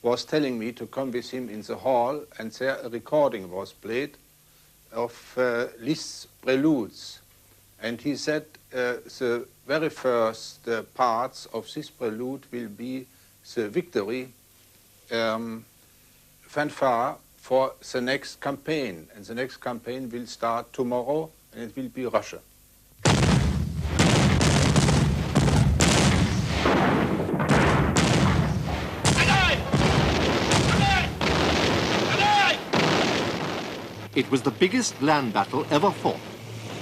was telling me to come with him in the hall, and there a recording was played of Liszt's preludes. And he said the very first parts of this prelude will be the victory fanfare for the next campaign. And the next campaign will start tomorrow, and it will be Russia. It was the biggest land battle ever fought,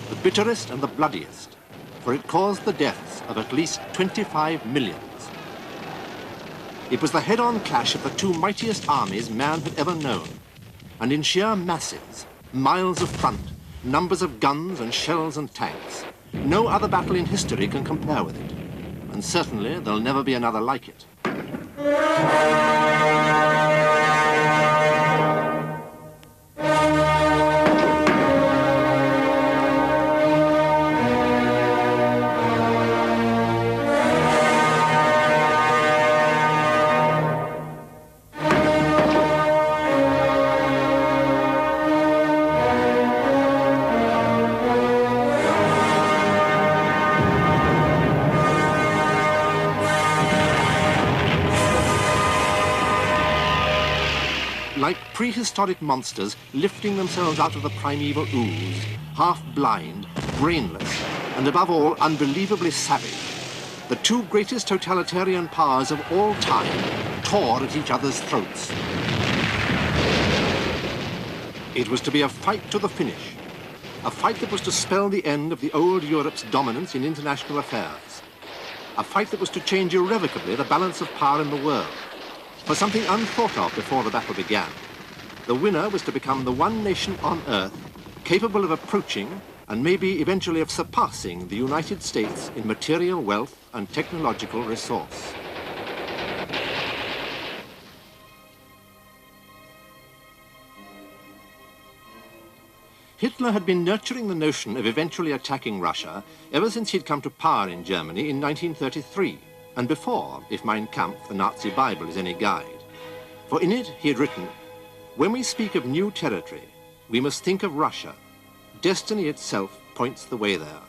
the bitterest and the bloodiest, for it caused the deaths of at least 25 millions. It was the head-on clash of the two mightiest armies man had ever known, and in sheer masses, miles of front, numbers of guns and shells and tanks, no other battle in history can compare with it, and certainly there'll never be another like it. Like prehistoric monsters lifting themselves out of the primeval ooze, half-blind, brainless, and above all, unbelievably savage, the two greatest totalitarian powers of all time tore at each other's throats. It was to be a fight to the finish, a fight that was to spell the end of the old Europe's dominance in international affairs, a fight that was to change irrevocably the balance of power in the world. For something unthought of before the battle began, the winner was to become the one nation on Earth capable of approaching and maybe eventually of surpassing the United States in material wealth and technological resource. Hitler had been nurturing the notion of eventually attacking Russia ever since he'd come to power in Germany in 1933. And before, if Mein Kampf, the Nazi Bible, is any guide. For in it he had written, "When we speak of new territory, we must think of Russia. Destiny itself points the way there."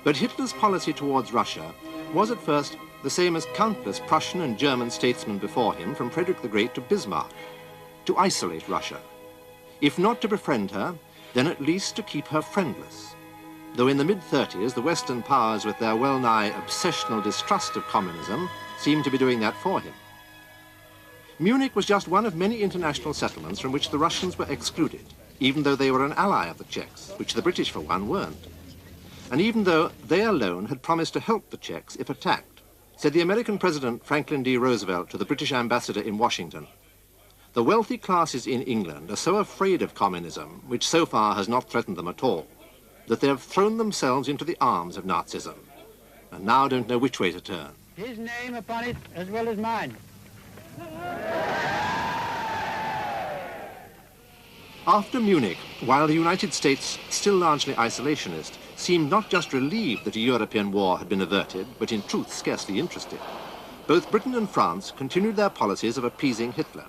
But Hitler's policy towards Russia was at first the same as countless Prussian and German statesmen before him, from Frederick the Great to Bismarck, to isolate Russia. If not to befriend her, then at least to keep her friendless. Though in the mid-30s, the Western powers, with their well-nigh obsessional distrust of communism, seemed to be doing that for him. Munich was just one of many international settlements from which the Russians were excluded, even though they were an ally of the Czechs, which the British, for one, weren't. And even though they alone had promised to help the Czechs if attacked, said the American President Franklin D. Roosevelt to the British ambassador in Washington, "The wealthy classes in England are so afraid of communism, which so far has not threatened them at all, that they have thrown themselves into the arms of Nazism, and now don't know which way to turn." His name upon it as well as mine. After Munich, while the United States, still largely isolationist, seemed not just relieved that a European war had been averted, but in truth scarcely interested, both Britain and France continued their policies of appeasing Hitler.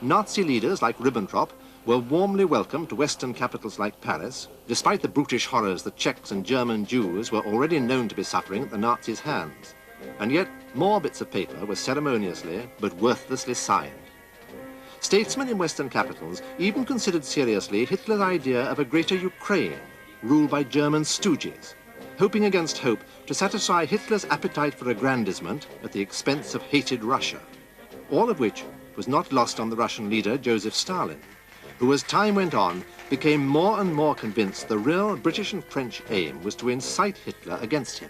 Nazi leaders like Ribbentrop were warmly welcomed to Western capitals like Paris, despite the brutish horrors that Czechs and German Jews were already known to be suffering at the Nazis' hands. And yet more bits of paper were ceremoniously but worthlessly signed. Statesmen in Western capitals even considered seriously Hitler's idea of a greater Ukraine, ruled by German stooges, hoping against hope to satisfy Hitler's appetite for aggrandizement at the expense of hated Russia, all of which was not lost on the Russian leader Joseph Stalin, who as time went on became more and more convinced the real British and French aim was to incite Hitler against him.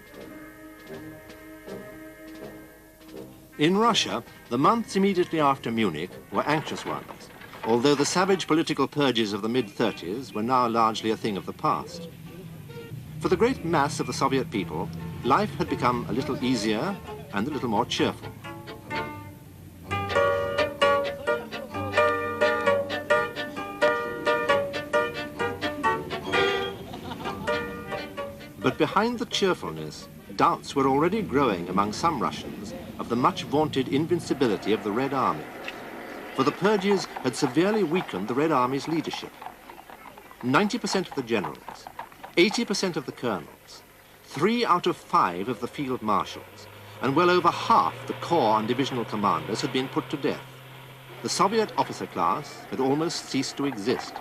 In Russia, the months immediately after Munich were anxious ones, although the savage political purges of the mid-30s were now largely a thing of the past. For the great mass of the Soviet people, life had become a little easier and a little more cheerful. But behind the cheerfulness, doubts were already growing among some Russians of the much-vaunted invincibility of the Red Army. For the purges had severely weakened the Red Army's leadership. 90% of the generals, 80% of the colonels, 3 out of 5 of the field marshals, and well over half the corps and divisional commanders had been put to death. The Soviet officer class had almost ceased to exist,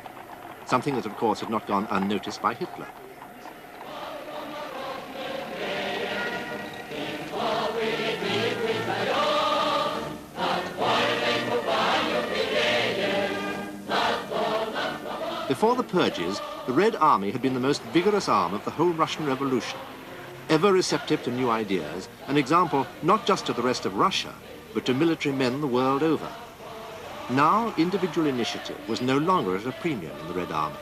something that, of course, had not gone unnoticed by Hitler. Before the purges, the Red Army had been the most vigorous arm of the whole Russian Revolution, ever receptive to new ideas, an example not just to the rest of Russia, but to military men the world over. Now, individual initiative was no longer at a premium in the Red Army,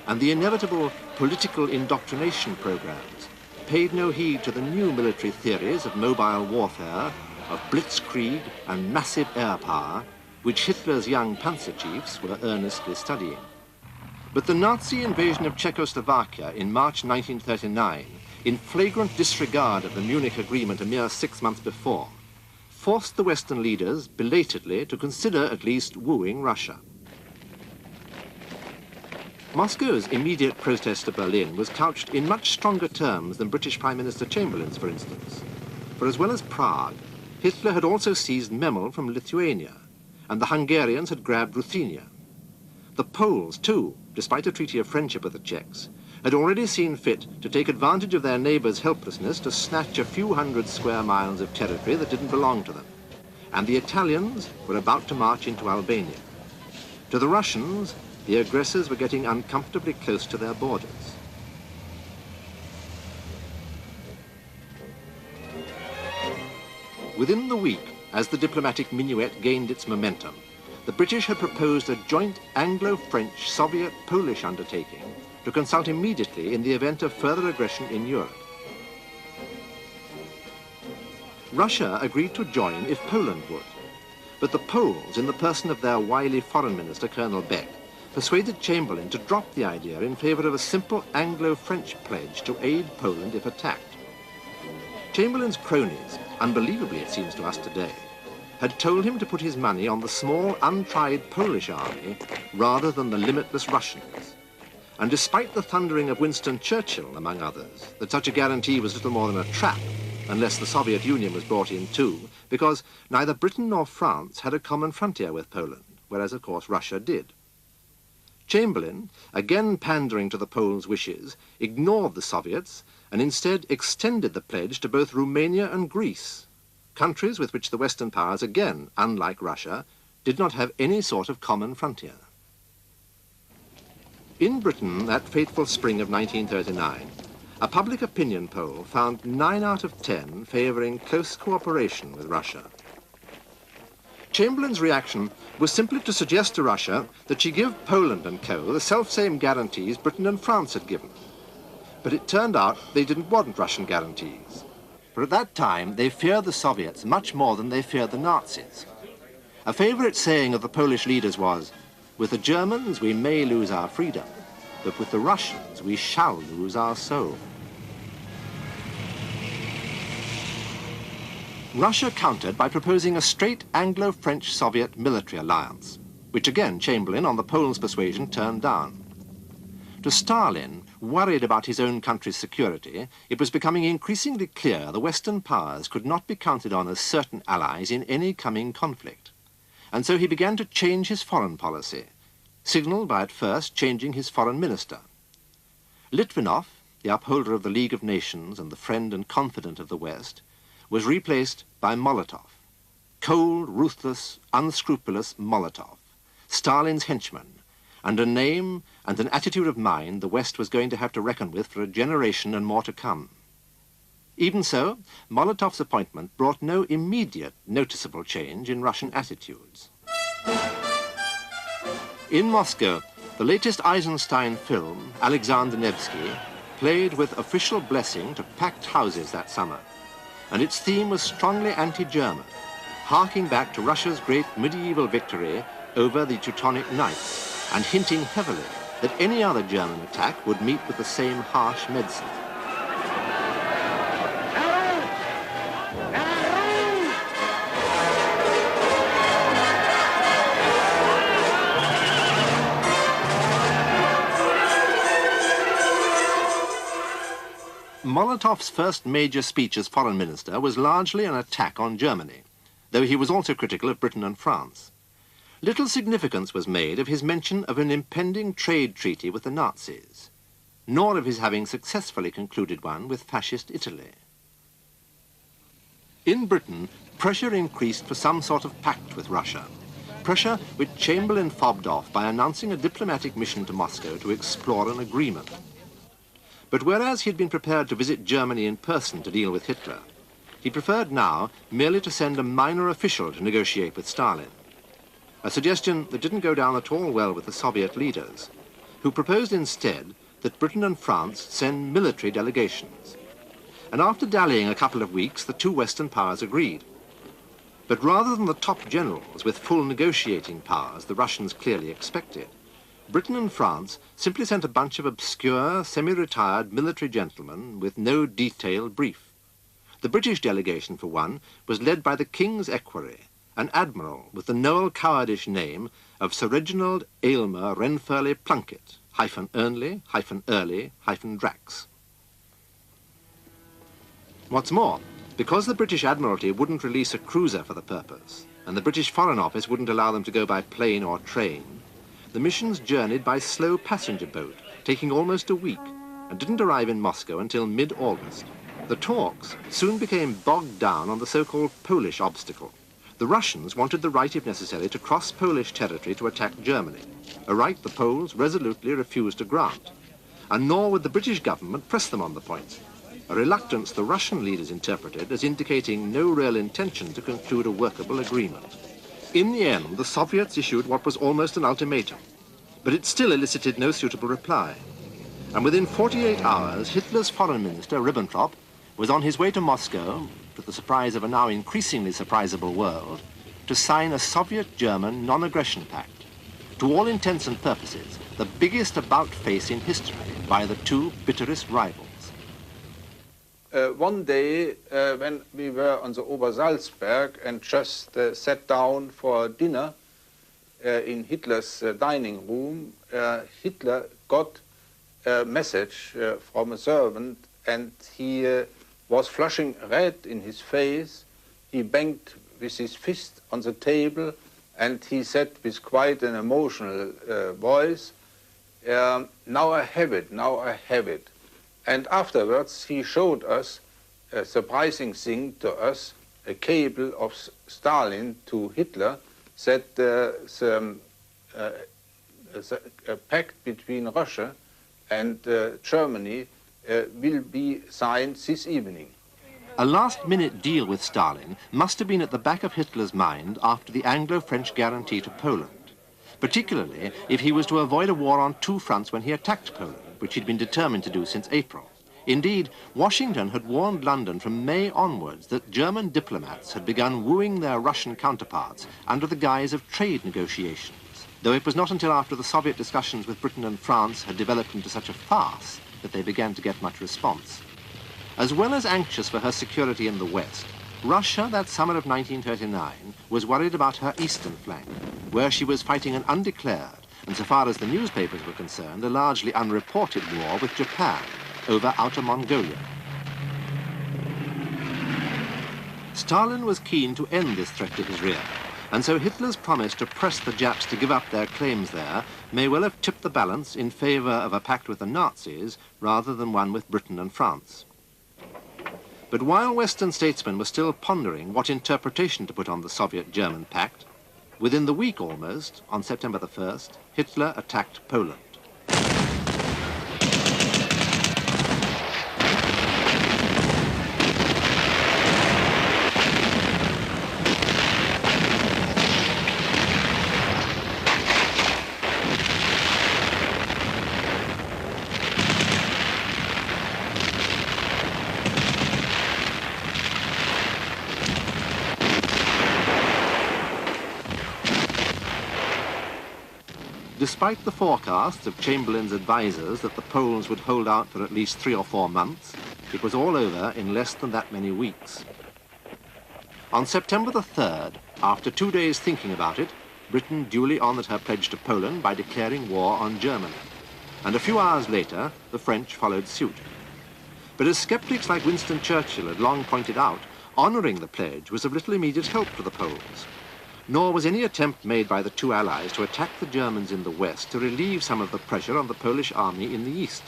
and the inevitable political indoctrination programs paid no heed to the new military theories of mobile warfare, of blitzkrieg and massive air power, which Hitler's young panzer chiefs were earnestly studying. But the Nazi invasion of Czechoslovakia in March 1939, in flagrant disregard of the Munich Agreement a mere 6 months before, forced the Western leaders belatedly to consider at least wooing Russia. Moscow's immediate protest to Berlin was couched in much stronger terms than British Prime Minister Chamberlain's, for instance. For as well as Prague, Hitler had also seized Memel from Lithuania, and the Hungarians had grabbed Ruthenia. The Poles, too, despite a treaty of friendship with the Czechs, had already seen fit to take advantage of their neighbours' helplessness to snatch a few hundred square miles of territory that didn't belong to them. And the Italians were about to march into Albania. To the Russians, the aggressors were getting uncomfortably close to their borders. Within the week, as the diplomatic minuet gained its momentum, the British had proposed a joint Anglo-French, Soviet-Polish undertaking to consult immediately in the event of further aggression in Europe. Russia agreed to join if Poland would, but the Poles, in the person of their wily foreign minister, Colonel Beck, persuaded Chamberlain to drop the idea in favour of a simple Anglo-French pledge to aid Poland if attacked. Chamberlain's cronies, unbelievably it seems to us today, had told him to put his money on the small, untried Polish army rather than the limitless Russians. And despite the thundering of Winston Churchill, among others, that such a guarantee was little more than a trap, unless the Soviet Union was brought in too, because neither Britain nor France had a common frontier with Poland, whereas, of course, Russia did. Chamberlain, again pandering to the Poles' wishes, ignored the Soviets and instead extended the pledge to both Romania and Greece, countries with which the Western powers, again, unlike Russia, did not have any sort of common frontier. In Britain, that fateful spring of 1939, a public opinion poll found 9 out of 10 favouring close cooperation with Russia. Chamberlain's reaction was simply to suggest to Russia that she give Poland and co. the self-same guarantees Britain and France had given. But it turned out they didn't want Russian guarantees. For at that time, they feared the Soviets much more than they feared the Nazis. A favourite saying of the Polish leaders was, "With the Germans, we may lose our freedom, but with the Russians, we shall lose our soul." Russia countered by proposing a straight Anglo-French-Soviet military alliance, which again Chamberlain, on the Poles' persuasion, turned down. To Stalin, worried about his own country's security, it was becoming increasingly clear the Western powers could not be counted on as certain allies in any coming conflict. And so he began to change his foreign policy, signalled by at first changing his foreign minister. Litvinov, the upholder of the League of Nations and the friend and confidant of the West, was replaced by Molotov. Cold, ruthless, unscrupulous Molotov, Stalin's henchman, and a name and an attitude of mind the West was going to have to reckon with for a generation and more to come. Even so, Molotov's appointment brought no immediate noticeable change in Russian attitudes. In Moscow, the latest Eisenstein film, Alexander Nevsky, played with official blessing to packed houses that summer, and its theme was strongly anti-German, harking back to Russia's great medieval victory over the Teutonic Knights, and hinting heavily that any other German attack would meet with the same harsh medicine. Molotov's first major speech as foreign minister was largely an attack on Germany, though he was also critical of Britain and France. Little significance was made of his mention of an impending trade treaty with the Nazis, nor of his having successfully concluded one with fascist Italy. In Britain, pressure increased for some sort of pact with Russia, pressure which Chamberlain fobbed off by announcing a diplomatic mission to Moscow to explore an agreement. But whereas he had been prepared to visit Germany in person to deal with Hitler, he preferred now merely to send a minor official to negotiate with Stalin, a suggestion that didn't go down at all well with the Soviet leaders, who proposed instead that Britain and France send military delegations. And after dallying a couple of weeks, the two Western powers agreed. But rather than the top generals with full negotiating powers the Russians clearly expected, Britain and France simply sent a bunch of obscure, semi-retired military gentlemen with no detailed brief. The British delegation, for one, was led by the King's Equerry, an admiral with the Noel Cowardish name of Sir Reginald Aylmer Renfurley Plunkett, -Ernley, -Early, -Drax. What's more, because the British Admiralty wouldn't release a cruiser for the purpose, and the British Foreign Office wouldn't allow them to go by plane or train, the missions journeyed by slow passenger boat, taking almost a week, and didn't arrive in Moscow until mid-August. The talks soon became bogged down on the so-called Polish obstacle. The Russians wanted the right, if necessary, to cross Polish territory to attack Germany, a right the Poles resolutely refused to grant. And nor would the British government press them on the point, a reluctance the Russian leaders interpreted as indicating no real intention to conclude a workable agreement. In the end, the Soviets issued what was almost an ultimatum, but it still elicited no suitable reply. And within 48 hours, Hitler's foreign minister, Ribbentrop, was on his way to Moscow, to the surprise of a now increasingly surprisable world, to sign a Soviet-German non-aggression pact, to all intents and purposes, the biggest about-face in history by the two bitterest rivals. One day, when we were on the Obersalzberg and just sat down for dinner in Hitler's dining room, Hitler got a message from a servant, and he was flushing red in his face. He banged with his fist on the table, and he said with quite an emotional voice, "Now I have it, now I have it." And afterwards, he showed us a surprising thing to us, a cable of Stalin to Hitler, that the pact between Russia and Germany will be signed this evening. A last-minute deal with Stalin must have been at the back of Hitler's mind after the Anglo-French guarantee to Poland, particularly if he was to avoid a war on two fronts when he attacked Poland, which he'd been determined to do since April. Indeed, Washington had warned London from May onwards that German diplomats had begun wooing their Russian counterparts under the guise of trade negotiations, though it was not until after the Soviet discussions with Britain and France had developed into such a farce that they began to get much response. As well as anxious for her security in the West, Russia, that summer of 1939, was worried about her eastern flank, where she was fighting an undeclared, and so far as the newspapers were concerned, a largely unreported war with Japan over Outer Mongolia. Stalin was keen to end this threat to his rear, and so Hitler's promise to press the Japs to give up their claims there may well have tipped the balance in favor of a pact with the Nazis rather than one with Britain and France. But while Western statesmen were still pondering what interpretation to put on the Soviet-German pact, within the week almost, on September the 1st, Hitler attacked Poland. Despite the forecasts of Chamberlain's advisers that the Poles would hold out for at least 3 or 4 months, it was all over in less than that many weeks. On September the 3rd, after 2 days thinking about it, Britain duly honored her pledge to Poland by declaring war on Germany. And a few hours later, the French followed suit. But as skeptics like Winston Churchill had long pointed out, honouring the pledge was of little immediate help to the Poles. Nor was any attempt made by the two allies to attack the Germans in the west to relieve some of the pressure on the Polish army in the east,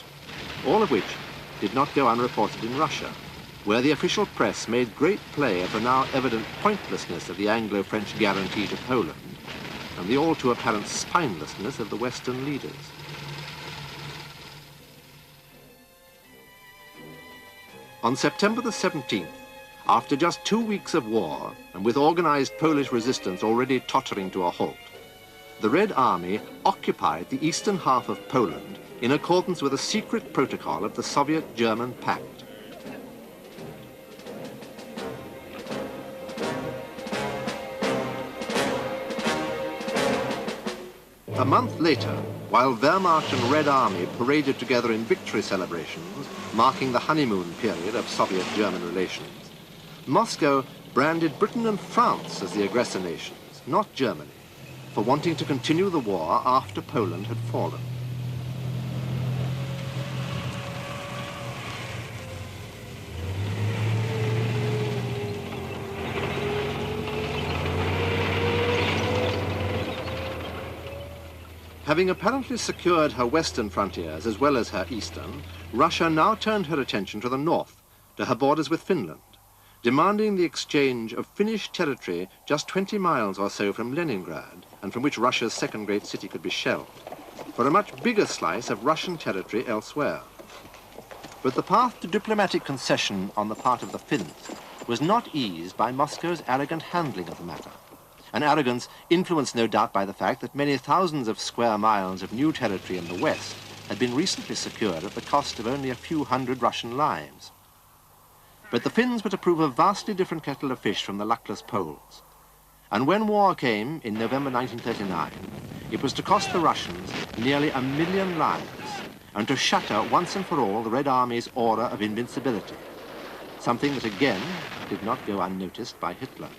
all of which did not go unreported in Russia, where the official press made great play of the now evident pointlessness of the Anglo-French guarantee to Poland and the all too apparent spinelessness of the Western leaders. On September the 17th, after just 2 weeks of war, and with organized Polish resistance already tottering to a halt, the Red Army occupied the eastern half of Poland in accordance with a secret protocol of the Soviet-German Pact. A month later, while Wehrmacht and Red Army paraded together in victory celebrations, marking the honeymoon period of Soviet-German relations, Moscow branded Britain and France as the aggressor nations, not Germany, for wanting to continue the war after Poland had fallen. Having apparently secured her western frontiers as well as her eastern, Russia now turned her attention to the north, to her borders with Finland, demanding the exchange of Finnish territory just 20 miles or so from Leningrad, and from which Russia's second great city could be shelled, for a much bigger slice of Russian territory elsewhere. But the path to diplomatic concession on the part of the Finns was not eased by Moscow's arrogant handling of the matter, an arrogance influenced no doubt by the fact that many thousands of square miles of new territory in the west had been recently secured at the cost of only a few hundred Russian lives. But the Finns were to prove a vastly different kettle of fish from the luckless Poles. And when war came in November 1939, it was to cost the Russians nearly 1 million lives and to shatter once and for all the Red Army's aura of invincibility, something that again did not go unnoticed by Hitler.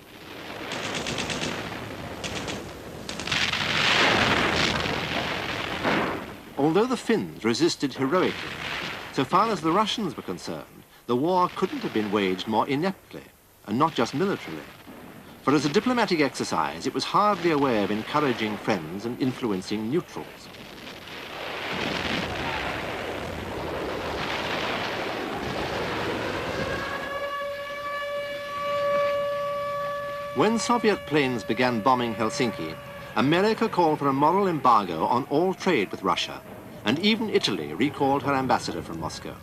Although the Finns resisted heroically, so far as the Russians were concerned, the war couldn't have been waged more ineptly, and not just militarily. For as a diplomatic exercise, it was hardly a way of encouraging friends and influencing neutrals. When Soviet planes began bombing Helsinki, America called for a moral embargo on all trade with Russia, and even Italy recalled her ambassador from Moscow.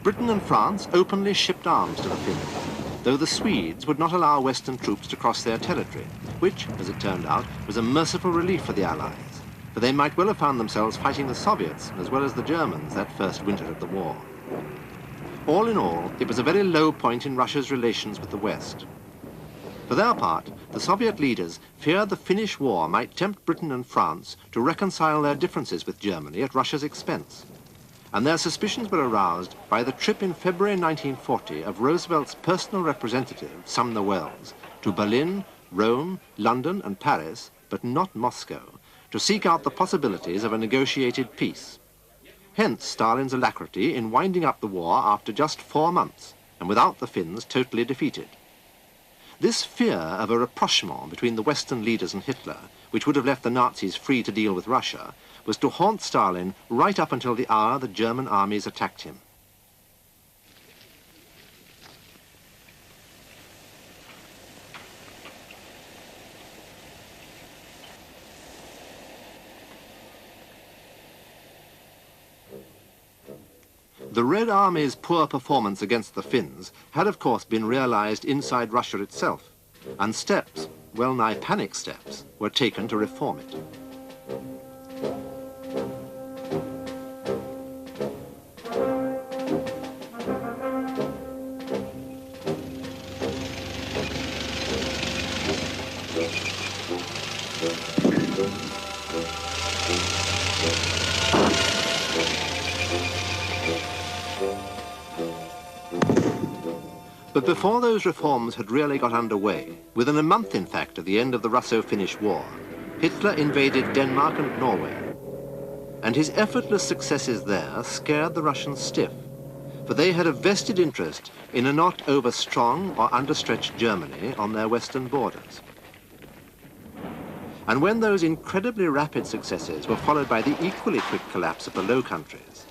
Britain and France openly shipped arms to the Finns, though the Swedes would not allow Western troops to cross their territory, which, as it turned out, was a merciful relief for the Allies, for they might well have found themselves fighting the Soviets as well as the Germans that first winter of the war. All in all, it was a very low point in Russia's relations with the West. For their part, the Soviet leaders feared the Finnish war might tempt Britain and France to reconcile their differences with Germany at Russia's expense, and their suspicions were aroused by the trip in February 1940 of Roosevelt's personal representative, Sumner Welles, to Berlin, Rome, London and Paris, but not Moscow, to seek out the possibilities of a negotiated peace. Hence Stalin's alacrity in winding up the war after just 4 months, and without the Finns totally defeated. This fear of a rapprochement between the Western leaders and Hitler, which would have left the Nazis free to deal with Russia, was to haunt Stalin right up until the hour the German armies attacked him. The Red Army's poor performance against the Finns had of course been realized inside Russia itself, and steps, well-nigh panic steps, were taken to reform it. But before those reforms had really got underway, within a month in fact of the end of the Russo-Finnish War, Hitler invaded Denmark and Norway. And his effortless successes there scared the Russians stiff. for they had a vested interest in a not over-strong or understretched Germany on their western borders. And when those incredibly rapid successes were followed by the equally quick collapse of the Low Countries,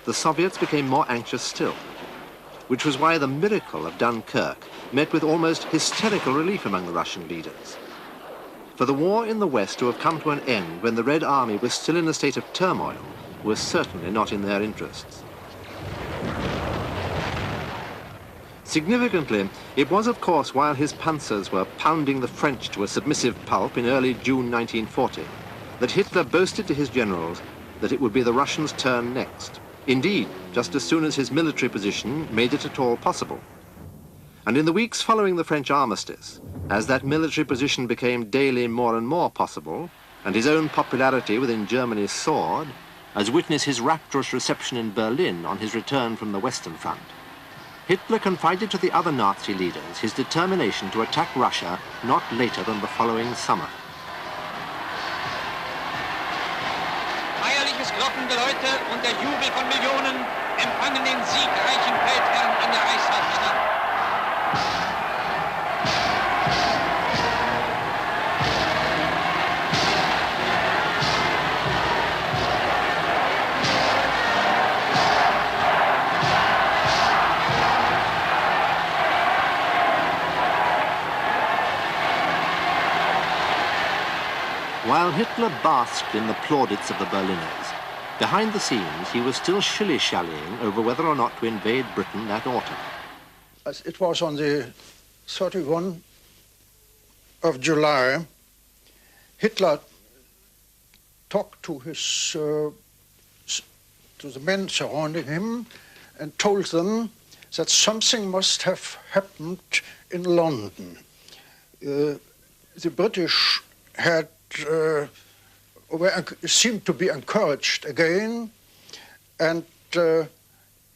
the Soviets became more anxious still, which was why the miracle of Dunkirk met with almost hysterical relief among the Russian leaders. For the war in the West to have come to an end when the Red Army was still in a state of turmoil was certainly not in their interests. Significantly, it was of course while his panzers were pounding the French to a submissive pulp in early June 1940 that Hitler boasted to his generals that it would be the Russians' turn next. Indeed, just as soon as his military position made it at all possible. And in the weeks following the French armistice, as that military position became daily more and more possible, and his own popularity within Germany soared, as witness his rapturous reception in Berlin on his return from the Western Front, Hitler confided to the other Nazi leaders his determination to attack Russia not later than the following summer. Feierliches Glockengeläute und der Jubel von Millionen empfangen den siegreichen Feldherrn an der Reichshauptstadt. While Hitler basked in the plaudits of the Berliners, behind the scenes he was still shilly-shallying over whether or not to invade Britain that autumn. It was on the 31st of July. Hitler talked to to the men surrounding him and told them that something must have happened in London. The British had seemed to be encouraged again, and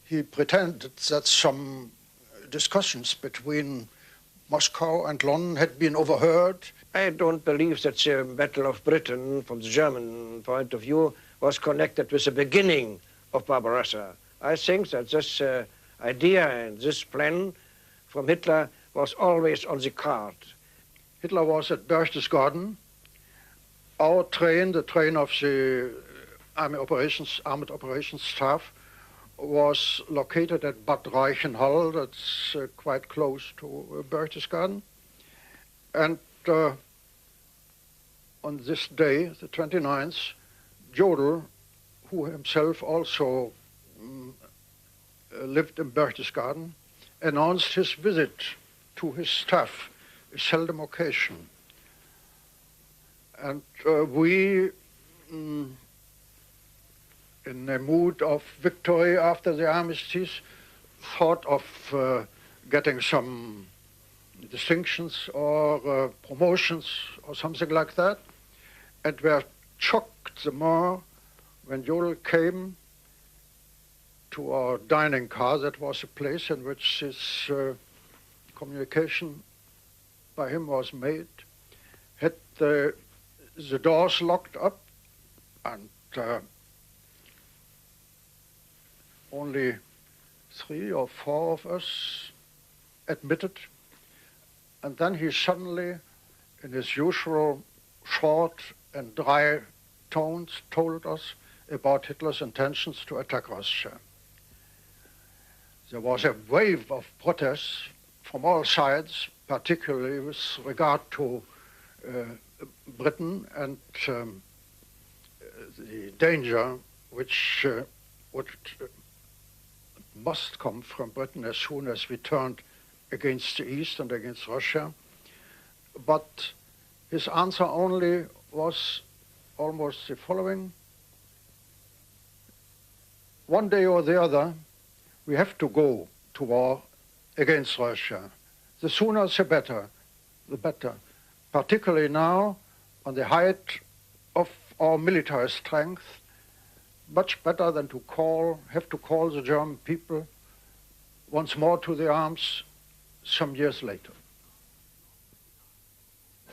he pretended that some discussions between Moscow and London had been overheard. I don't believe that the Battle of Britain, from the German point of view, was connected with the beginning of Barbarossa. I think that this idea and this plan from Hitler was always on the card. Hitler was at Berchtesgaden. Our train, the train of the Armed Operations Staff, was located at Bad Reichenhall, that's quite close to Berchtesgaden. And on this day, the 29th, Jodl, who himself also lived in Berchtesgaden, announced his visit to his staff, a seldom occasion. And we, in a mood of victory after the armistice, thought of getting some distinctions or promotions or something like that, and were shocked the more when Jodl came to our dining car. That was a place in which this communication by him was made, had the doors locked up, and only 3 or 4 of us admitted. And then he suddenly, in his usual short and dry tones, told us about Hitler's intentions to attack Russia. There was a wave of protests from all sides, particularly with regard to Britain and the danger which must come from Britain as soon as we turned against the East and against Russia. But his answer only was almost the following: one day or the other, we have to go to war against Russia. The sooner the better, particularly now, on the height of our military strength, much better than have to call the German people once more to the arms some years later.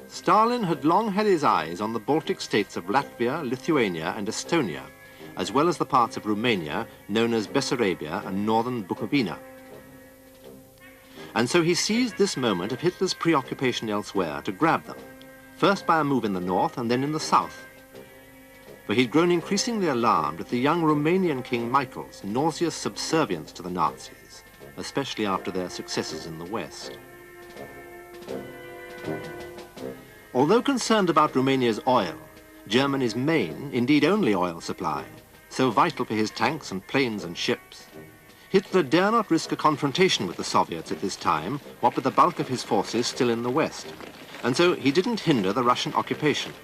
Stalin had long had his eyes on the Baltic states of Latvia, Lithuania and Estonia, as well as the parts of Romania known as Bessarabia and northern Bukovina. And so he seized this moment of Hitler's preoccupation elsewhere to grab them, first by a move in the north and then in the south. For he'd grown increasingly alarmed at the young Romanian King Michael's nauseous subservience to the Nazis, especially after their successes in the West. Although concerned about Romania's oil, Germany's main, indeed only oil supply, so vital for his tanks and planes and ships, Hitler dare not risk a confrontation with the Soviets at this time, what with the bulk of his forces still in the West. And so he didn't hinder the Russian occupations,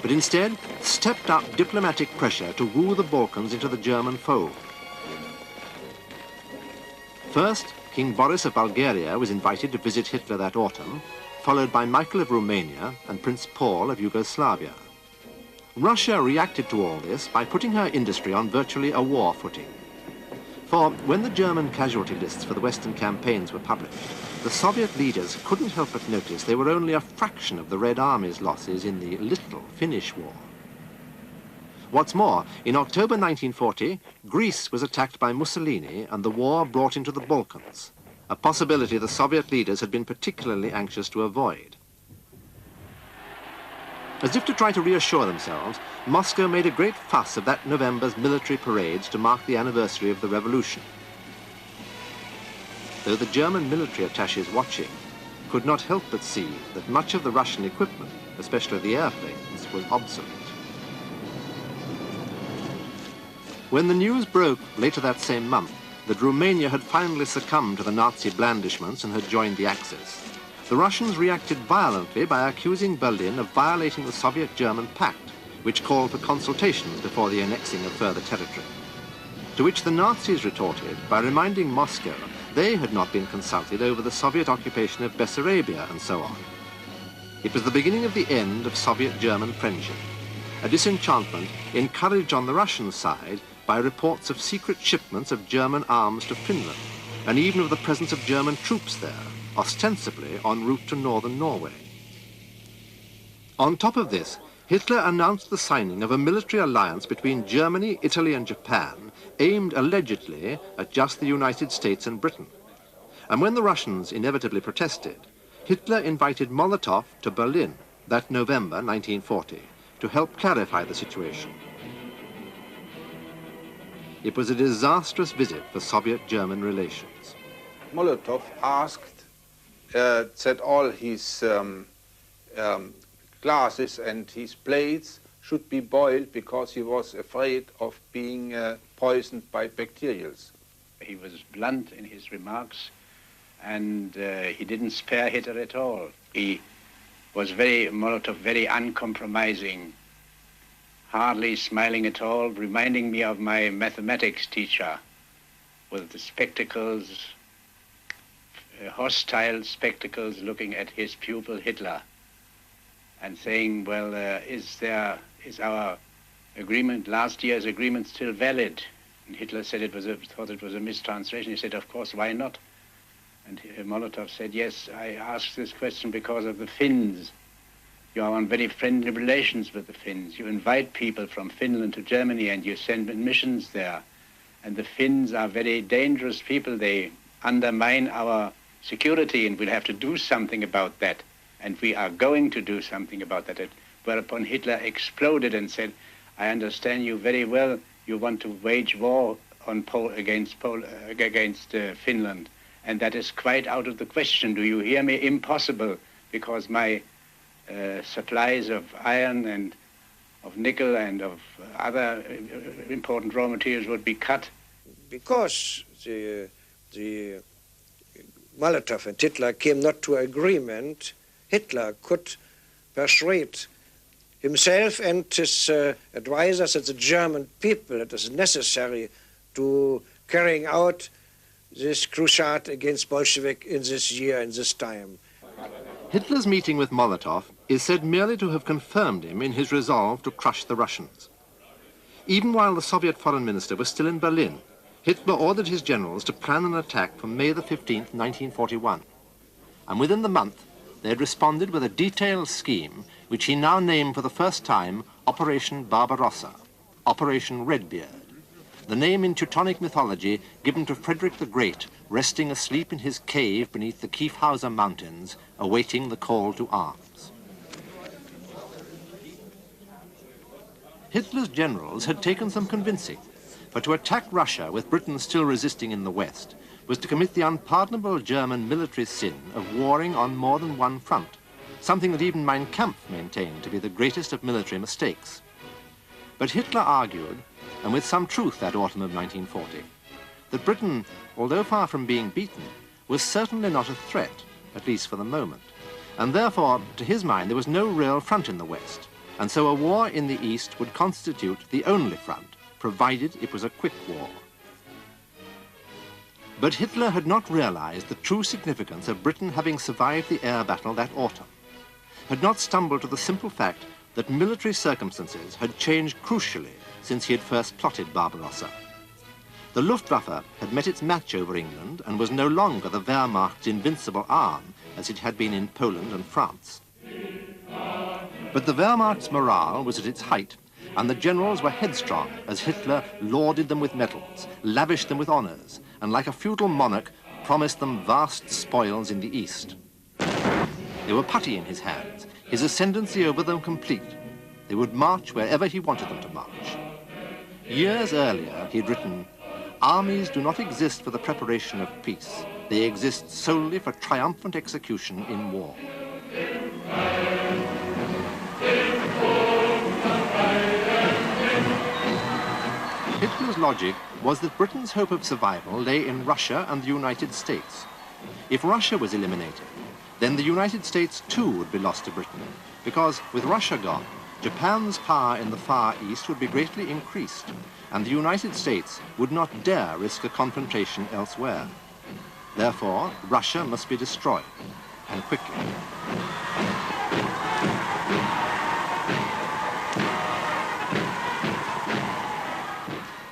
but instead stepped up diplomatic pressure to woo the Balkans into the German fold. First, King Boris of Bulgaria was invited to visit Hitler that autumn, followed by Michael of Romania and Prince Paul of Yugoslavia. Russia reacted to all this by putting her industry on virtually a war footing. For when the German casualty lists for the Western campaigns were published, the Soviet leaders couldn't help but notice they were only a fraction of the Red Army's losses in the little Finnish war. What's more, in October 1940, Greece was attacked by Mussolini and the war brought into the Balkans, a possibility the Soviet leaders had been particularly anxious to avoid. As if to try to reassure themselves, Moscow made a great fuss of that November's military parades to mark the anniversary of the revolution. Though the German military attaches watching could not help but see that much of the Russian equipment, especially the airplanes, was obsolete. When the news broke later that same month that Romania had finally succumbed to the Nazi blandishments and had joined the Axis, the Russians reacted violently by accusing Berlin of violating the Soviet-German pact, which called for consultations before the annexing of further territory. To which the Nazis retorted by reminding Moscow they had not been consulted over the Soviet occupation of Bessarabia and so on. It was the beginning of the end of Soviet-German friendship, a disenchantment encouraged on the Russian side by reports of secret shipments of German arms to Finland, and even of the presence of German troops there, ostensibly en route to northern Norway. On top of this, Hitler announced the signing of a military alliance between Germany, Italy and Japan, aimed allegedly at just the United States and Britain. And when the Russians inevitably protested, Hitler invited Molotov to Berlin that November 1940 to help clarify the situation. It was a disastrous visit for Soviet-German relations. Molotov asked that all his glasses and his plates should be boiled because he was afraid of being poisoned by bacterials. He was blunt in his remarks, and he didn't spare Hitler at all. He was Molotov, very uncompromising, hardly smiling at all, reminding me of my mathematics teacher with the spectacles, hostile spectacles, looking at his pupil Hitler and saying, well, is our agreement, last year's agreement, still valid? And Hitler said thought it was a mistranslation. He said, of course, why not? And Molotov said, yes, I asked this question because of the Finns. You are on very friendly relations with the Finns. You invite people from Finland to Germany and you send missions there. And the Finns are very dangerous people. They undermine our security, and we'll have to do something about that. And we are going to do something about that. Whereupon Hitler exploded and said, I understand you very well. You want to wage war on against Finland. And that is quite out of the question. Do you hear me? Impossible, because my supplies of iron and of nickel and of other important raw materials would be cut. Because the Molotov and Hitler came not to agreement, Hitler could persuade himself and his advisors that the German people, it is necessary to carrying out this crusade against Bolshevik in this year and this time. Hitler's meeting with Molotov is said merely to have confirmed him in his resolve to crush the Russians. Even while the Soviet foreign minister was still in Berlin, Hitler ordered his generals to plan an attack for May the 15th, 1941. And within the month, they had responded with a detailed scheme, which he now named for the first time Operation Barbarossa. Operation Redbeard, the name in Teutonic mythology given to Frederick the Great, resting asleep in his cave beneath the Kiefhauser Mountains, awaiting the call to arms. Hitler's generals had taken some convincing, for to attack Russia with Britain still resisting in the West was to commit the unpardonable German military sin of warring on more than one front, something that even Mein Kampf maintained to be the greatest of military mistakes. But Hitler argued, and with some truth that autumn of 1940, that Britain, although far from being beaten, was certainly not a threat, at least for the moment, and therefore, to his mind, there was no real front in the West, and so a war in the East would constitute the only front, provided it was a quick war. But Hitler had not realized the true significance of Britain having survived the air battle that autumn, had not stumbled to the simple fact that military circumstances had changed crucially since he had first plotted Barbarossa. The Luftwaffe had met its match over England and was no longer the Wehrmacht's invincible arm as it had been in Poland and France. But the Wehrmacht's morale was at its height, and the generals were headstrong as Hitler lauded them with medals, lavished them with honors, and like a feudal monarch promised them vast spoils in the East. They were putty in his hands, his ascendancy over them complete. They would march wherever he wanted them to march. Years earlier, he'd written, "Armies do not exist for the preparation of peace. They exist solely for triumphant execution in war." Hitler's logic was that Britain's hope of survival lay in Russia and the United States. If Russia was eliminated, then the United States too would be lost to Britain, because with Russia gone, Japan's power in the Far East would be greatly increased, and the United States would not dare risk a confrontation elsewhere. Therefore, Russia must be destroyed, and quickly.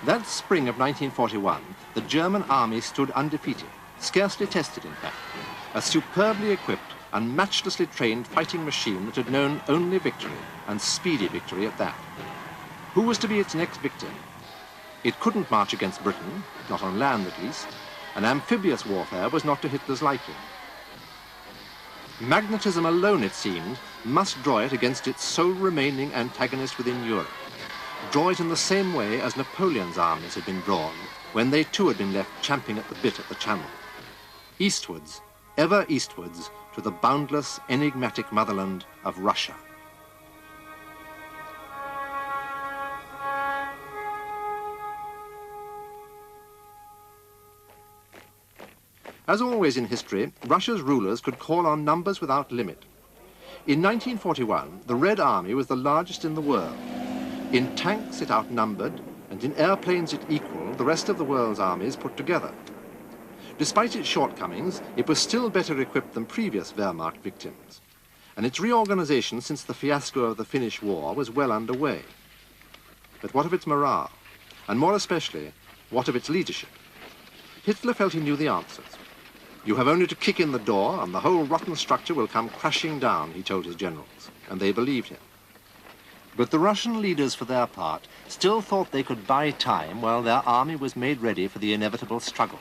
That spring of 1941, the German army stood undefeated, scarcely tested in fact, a superbly equipped and matchlessly trained fighting machine that had known only victory, and speedy victory at that. Who was to be its next victim? It couldn't march against Britain, not on land at least, and amphibious warfare was not to Hitler's liking. Magnetism alone, it seemed, must draw it against its sole remaining antagonist within Europe, draw it in the same way as Napoleon's armies had been drawn when they too had been left champing at the bit at the Channel. Eastwards, ever eastwards, to the boundless, enigmatic motherland of Russia. As always in history, Russia's rulers could call on numbers without limit. In 1941, the Red Army was the largest in the world. In tanks it outnumbered, and in airplanes it equaled the rest of the world's armies put together. Despite its shortcomings, it was still better equipped than previous Wehrmacht victims, and its reorganization since the fiasco of the Finnish War was well underway. But what of its morale? And more especially, what of its leadership? Hitler felt he knew the answers. You have only to kick in the door and the whole rotten structure will come crashing down, he told his generals, and they believed him. But the Russian leaders, for their part, still thought they could buy time while their army was made ready for the inevitable struggle.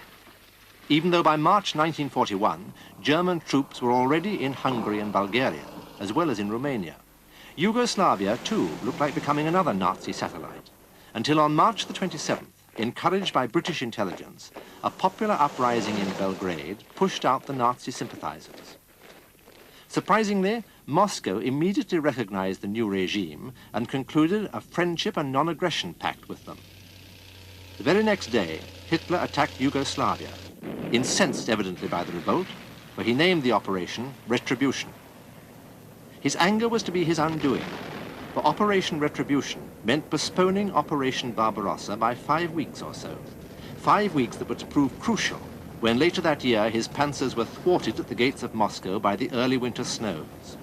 Even though by March 1941, German troops were already in Hungary and Bulgaria, as well as in Romania. Yugoslavia, too, looked like becoming another Nazi satellite, until on March the 27th, encouraged by British intelligence, a popular uprising in Belgrade pushed out the Nazi sympathizers. Surprisingly, Moscow immediately recognized the new regime and concluded a friendship and non-aggression pact with them. The very next day, Hitler attacked Yugoslavia, incensed evidently by the revolt, for he named the operation Retribution. His anger was to be his undoing, for Operation Retribution meant postponing Operation Barbarossa by 5 weeks or so. 5 weeks that were to prove crucial when later that year his panzers were thwarted at the gates of Moscow by the early winter snows.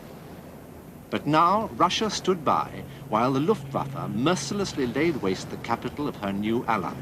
But now Russia stood by while the Luftwaffe mercilessly laid waste the capital of her new ally.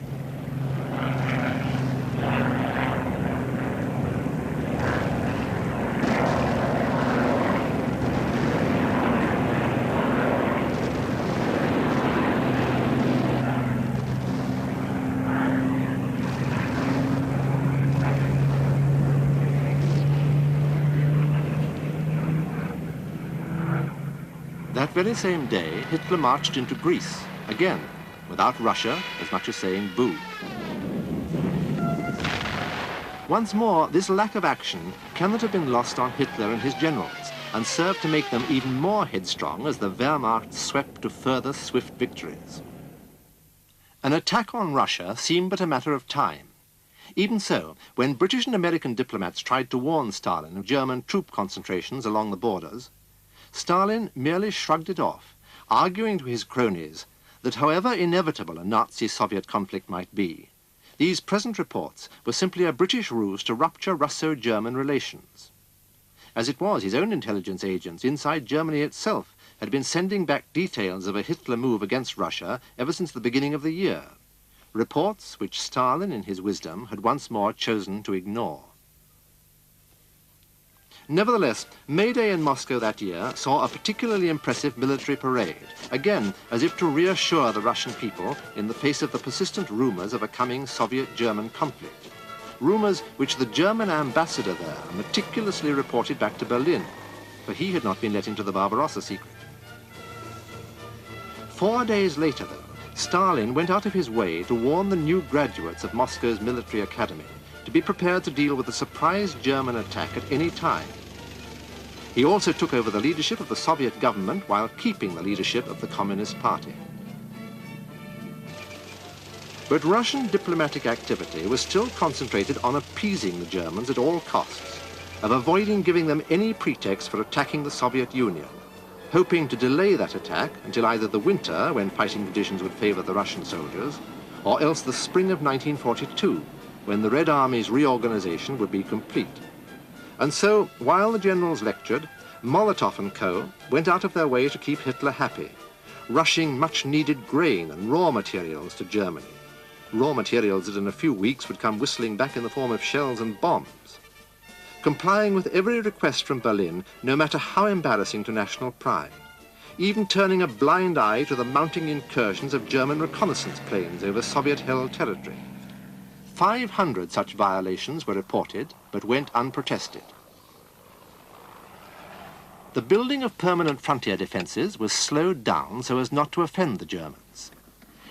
That very same day, Hitler marched into Greece, again, without Russia as much as saying boo. Once more, this lack of action cannot have been lost on Hitler and his generals, and served to make them even more headstrong as the Wehrmacht swept to further swift victories. An attack on Russia seemed but a matter of time. Even so, when British and American diplomats tried to warn Stalin of German troop concentrations along the borders, Stalin merely shrugged it off, arguing to his cronies that however inevitable a Nazi-Soviet conflict might be, these present reports were simply a British ruse to rupture Russo-German relations. As it was, his own intelligence agents inside Germany itself had been sending back details of a Hitler move against Russia ever since the beginning of the year, reports which Stalin, in his wisdom, had once more chosen to ignore. Nevertheless, May Day in Moscow that year saw a particularly impressive military parade, again as if to reassure the Russian people in the face of the persistent rumors of a coming Soviet-German conflict. Rumors which the German ambassador there meticulously reported back to Berlin, for he had not been let into the Barbarossa secret. 4 days later, though, Stalin went out of his way to warn the new graduates of Moscow's military academy to be prepared to deal with a surprise German attack at any time. He also took over the leadership of the Soviet government while keeping the leadership of the Communist Party. But Russian diplomatic activity was still concentrated on appeasing the Germans at all costs, of avoiding giving them any pretext for attacking the Soviet Union, hoping to delay that attack until either the winter, when fighting conditions would favor the Russian soldiers, or else the spring of 1942, when the Red Army's reorganization would be complete. And so, while the generals lectured, Molotov and co. went out of their way to keep Hitler happy, rushing much-needed grain and raw materials to Germany. Raw materials that in a few weeks would come whistling back in the form of shells and bombs. Complying with every request from Berlin, no matter how embarrassing to national pride. Even turning a blind eye to the mounting incursions of German reconnaissance planes over Soviet-held territory. 500 such violations were reported, but went unprotested. The building of permanent frontier defenses was slowed down so as not to offend the Germans.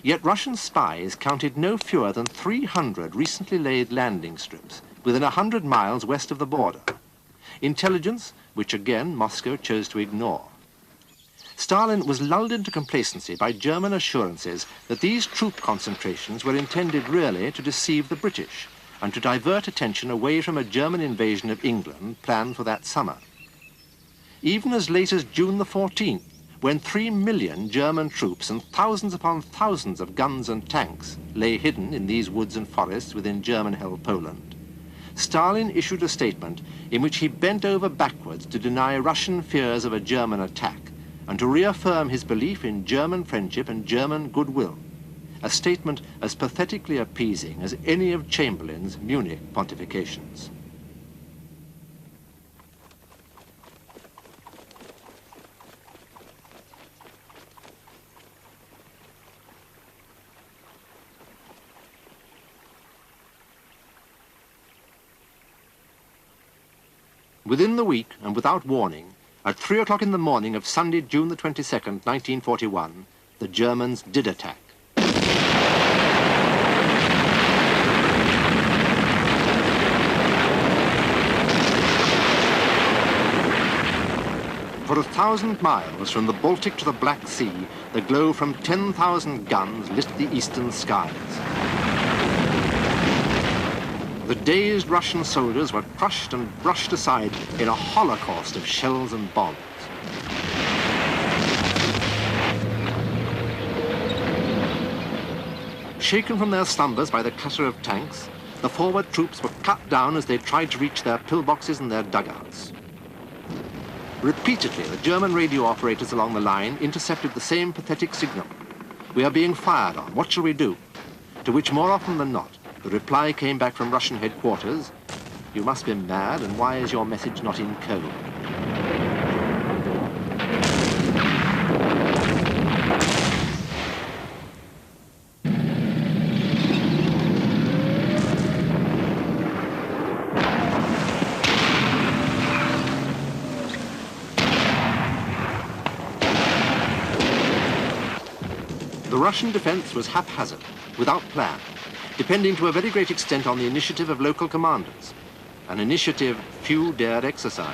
Yet Russian spies counted no fewer than 300 recently laid landing strips within 100 miles west of the border. Intelligence which again Moscow chose to ignore. Stalin was lulled into complacency by German assurances that these troop concentrations were intended really to deceive the British and to divert attention away from a German invasion of England planned for that summer. Even as late as June the 14th, when 3 million German troops and thousands upon thousands of guns and tanks lay hidden in these woods and forests within German-held Poland, Stalin issued a statement in which he bent over backwards to deny Russian fears of a German attack and to reaffirm his belief in German friendship and German goodwill, a statement as pathetically appeasing as any of Chamberlain's Munich pontifications. Within the week and without warning, at 3 o'clock in the morning of Sunday, June the 22nd, 1941, the Germans did attack. For 1,000 miles from the Baltic to the Black Sea, the glow from 10,000 guns lit the eastern skies. The dazed Russian soldiers were crushed and brushed aside in a holocaust of shells and bombs. Shaken from their slumbers by the clatter of tanks, the forward troops were cut down as they tried to reach their pillboxes and their dugouts. Repeatedly, the German radio operators along the line intercepted the same pathetic signal. "We are being fired on. What shall we do?" To which, more often than not, the reply came back from Russian headquarters: "You must be mad, and why is your message not in code?" The Russian defense was haphazard, without plan, depending to a very great extent on the initiative of local commanders, an initiative few dared exercise.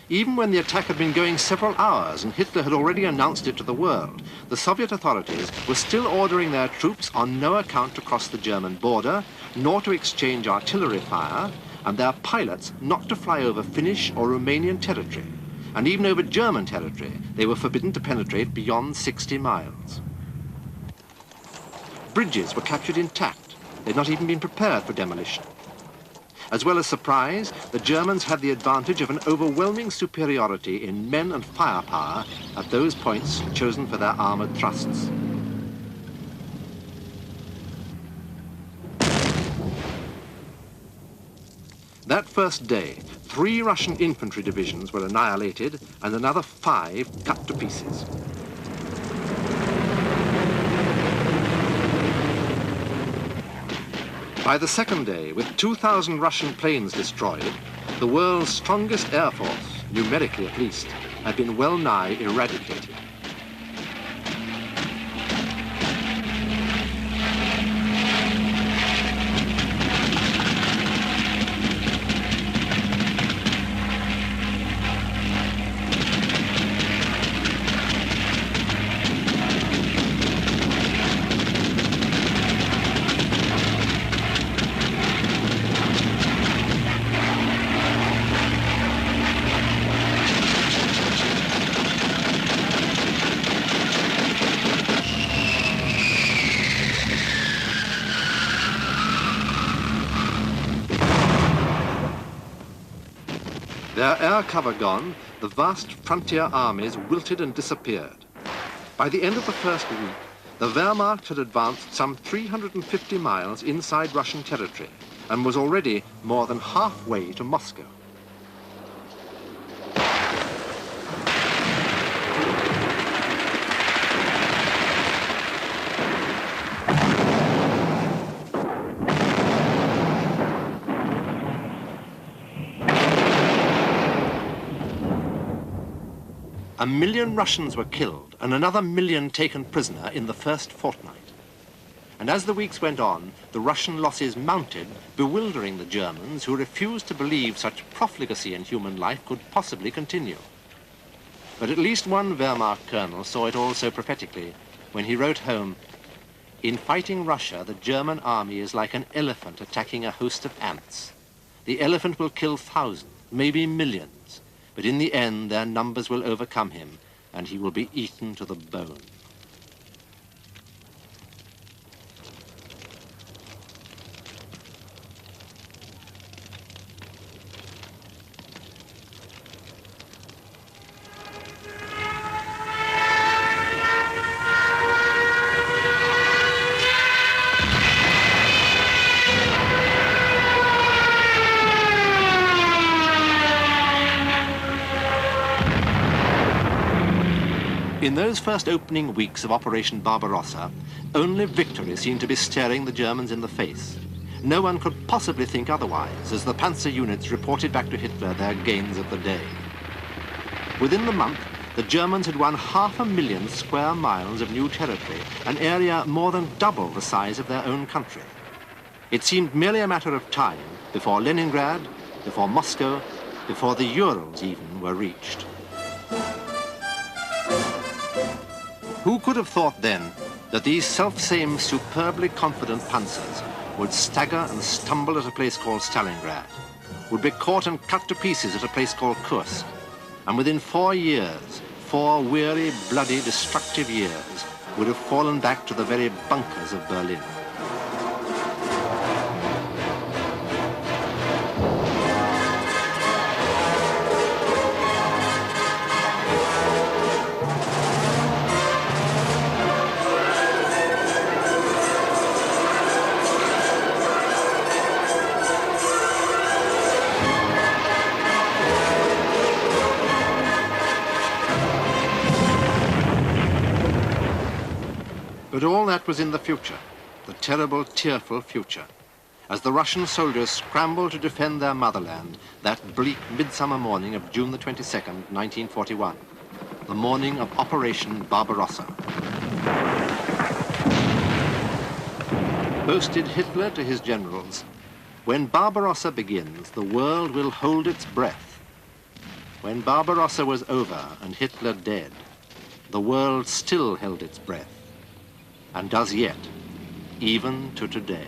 Even when the attack had been going several hours and Hitler had already announced it to the world, the Soviet authorities were still ordering their troops on no account to cross the German border, nor to exchange artillery fire, and their pilots not to fly over Finnish or Romanian territory. And even over German territory, they were forbidden to penetrate beyond 60 miles. Bridges were captured intact. They'd not even been prepared for demolition. As well as surprise, the Germans had the advantage of an overwhelming superiority in men and firepower at those points chosen for their armored thrusts. That first day, 3 Russian infantry divisions were annihilated and another 5 cut to pieces. By the second day, with 2,000 Russian planes destroyed, the world's strongest air force, numerically at least, had been well nigh eradicated. Their air cover gone, the vast frontier armies wilted and disappeared. By the end of the first week, the Wehrmacht had advanced some 350 miles inside Russian territory and was already more than halfway to Moscow. A million Russians were killed and another million taken prisoner in the first fortnight. And as the weeks went on, the Russian losses mounted, bewildering the Germans, who refused to believe such profligacy in human life could possibly continue. But at least one Wehrmacht colonel saw it all so prophetically when he wrote home, "In fighting Russia, the German army is like an elephant attacking a host of ants. The elephant will kill thousands, maybe millions, but in the end their numbers will overcome him and he will be eaten to the bone." In those first opening weeks of Operation Barbarossa, only victory seemed to be staring the Germans in the face. No one could possibly think otherwise, as the panzer units reported back to Hitler their gains of the day. Within the month, the Germans had won 500,000 square miles of new territory, an area more than double the size of their own country. It seemed merely a matter of time before Leningrad, before Moscow, before the Urals even were reached. Who could have thought then that these self-same superbly confident panzers would stagger and stumble at a place called Stalingrad, would be caught and cut to pieces at a place called Kursk, and within 4 years, 4 weary, bloody, destructive years, would have fallen back to the very bunkers of Berlin. But all that was in the future, the terrible, tearful future, as the Russian soldiers scrambled to defend their motherland that bleak midsummer morning of June the 22nd, 1941, the morning of Operation Barbarossa. Boasted Hitler to his generals, "When Barbarossa begins, the world will hold its breath." When Barbarossa was over and Hitler dead, the world still held its breath, and does yet, even to today.